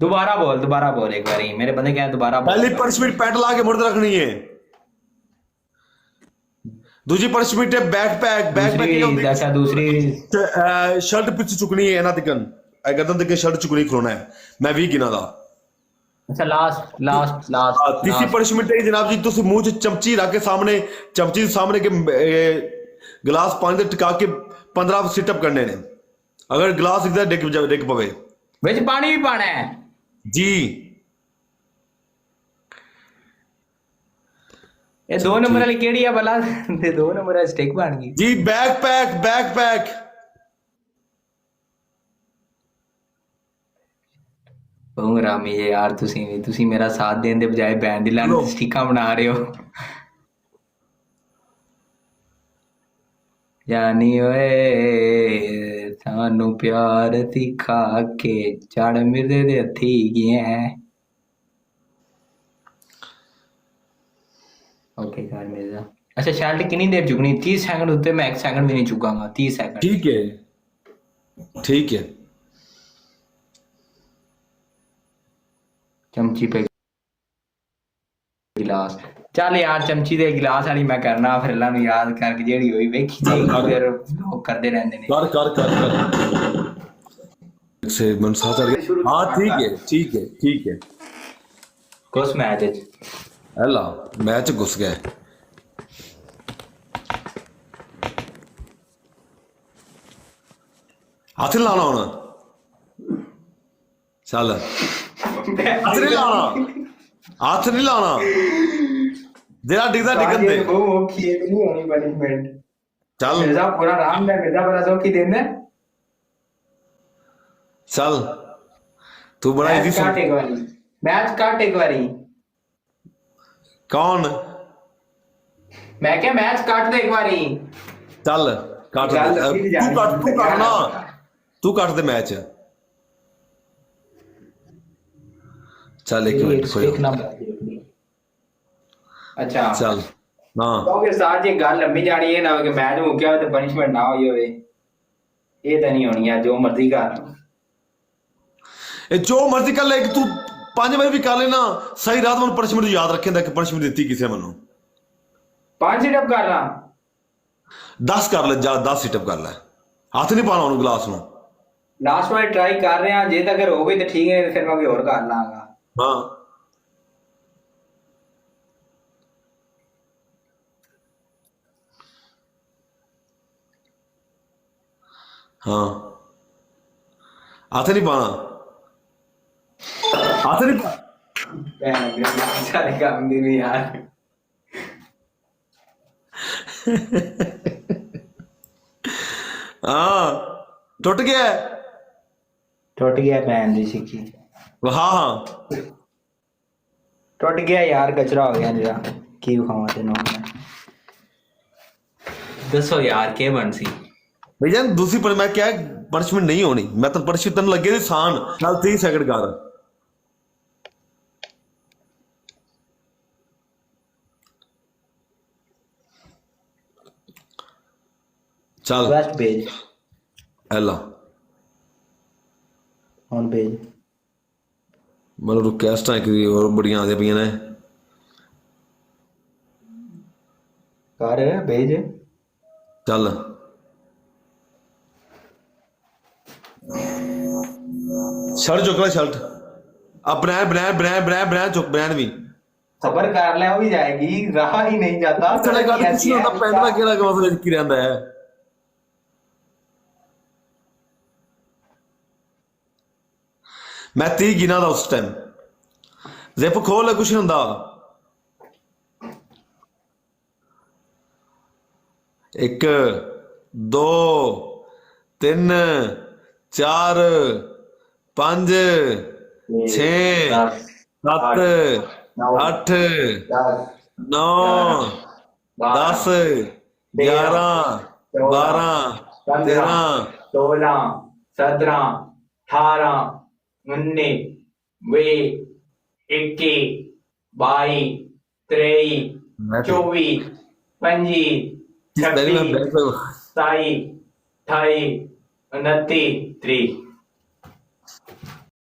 दोबारा बोल एक बार मेरे बंदे क्या है, दोबारा बोल। पहली पनिशमेंट पैंट ला के मुड़ रखनी है। दूसरी पनिशमेंट है बैकपैक। बैकपैक अच्छा दूसरी शर्ट पिछ चुकनी है ना तिकन गर्दन तक शर्ट चुकनी खलोना है। मैं 20 गिना दा। अच्छा लास्ट तीसरी पनिशमेंट है जनाब जी, तुम मुंह च चमची रख के सामने चमची सामने के गिलास पानी से टिका के 15 सिटअप करने ने। अगर गिलास इधर डिग पवे विच पानी भी पाना है जी। ये 2 नंबर वाली केड़ी है भला? 2 नंबर वाली स्टिक बन गई जी। बैकपैक रामी ये यार तुसी मेरा साथ देने दे बजाय बैन दी लाने स्टिका बना रहे हो। जानी ओए सानू प्यार दिखा के चढ़ मिर्दे दे हथी गए हैं। ओके कर मिर्जा। अच्छा शर्ट कितनी देर चुकनी? 30 सेकंड उत्ते, मैं 1 सेकंड भी नहीं चुकांगा। 30 सेकंड ठीक है। चमची पे गिलास। चल यार चमची दे गिलास वाली मैं करना, फिर अल्लाह नु याद करके जेड़ी होई वेखी जाएगी, फिर लोग करदे रहंदे ने। कर से मन सा चल गया। हां ठीक है। कुछ मैच है हला मैच घुस गया। हाथ लाना होना। चल हाथ नहीं लाना जेड़ा डिगदा डिगन दे। वो खेत नहीं होनी पनिशमेंट। चल मिर्जा पूरा राम है, मिर्जा बड़ा सो की देने। चल तू बड़ा इजी काट एक बारी मैच काट एक बारी। कौन? मैं क्या मैच काट दे एक बारी। चल काट तू काट दे मैच। चल एक मिनट अच्छा चल हाँ क्योंकि साथ ये गल लंबी जानी है ना कि मैच मुक्या हो तो पनिशमेंट ना होई होवे। ये तो नहीं होनी है, जो मर्जी कर जो मर्जी कर ले। तू 5 बार भी कर लेना सही रात में पनिशमेंट याद रखेंदा कि पनिशमेंट देती किसे मनु। 5 सिटअप कर रहा 10 कर ले जा। 10 सिटअप कर ले। हाथ नहीं पाना उन गिलास में। लास्ट वाली ट्राई कर रहे हैं, जे तक हो गई तो ठीक है, फिर मैं कोई और कर लांगा। हाँ हाँ हाथ नहीं पाना। हाथ नहीं सारे काम दिन यार। हाँ टूट गया बहन दी सिक्की। हाँ टूट गया यार, कचरा हो गया जरा की खावा तेन। दसो यार के बन सी भैया दूसरी पर मैं क्या पनिशमेंट नहीं होनी। मैं तो पनिशमेंट तन लगे सान। चल 30 सेकंड कर। चल वेस्ट पेज हेला ऑन पेज मतलब रिक्वेस्ट है कि और बड़ियां आदे पियां ने। कर भेज चल शर्ट चुक शर्ट अब ब्रांड चुक ब्रांड भी सबर कर ले, हो भी जाएगी। रहा ही नहीं जाता चले गा कुछ नहीं होता। पैंट का केड़ा मतलब की रहंदा है। मैं 30 गिना था उस टाइम। जिप खोल कुछ नहीं होता। 1 2 3 4 5 6 7 8 9 10 11 12 13 16 17 18 19 20 21 22 23 24 25 26 27 28 29 30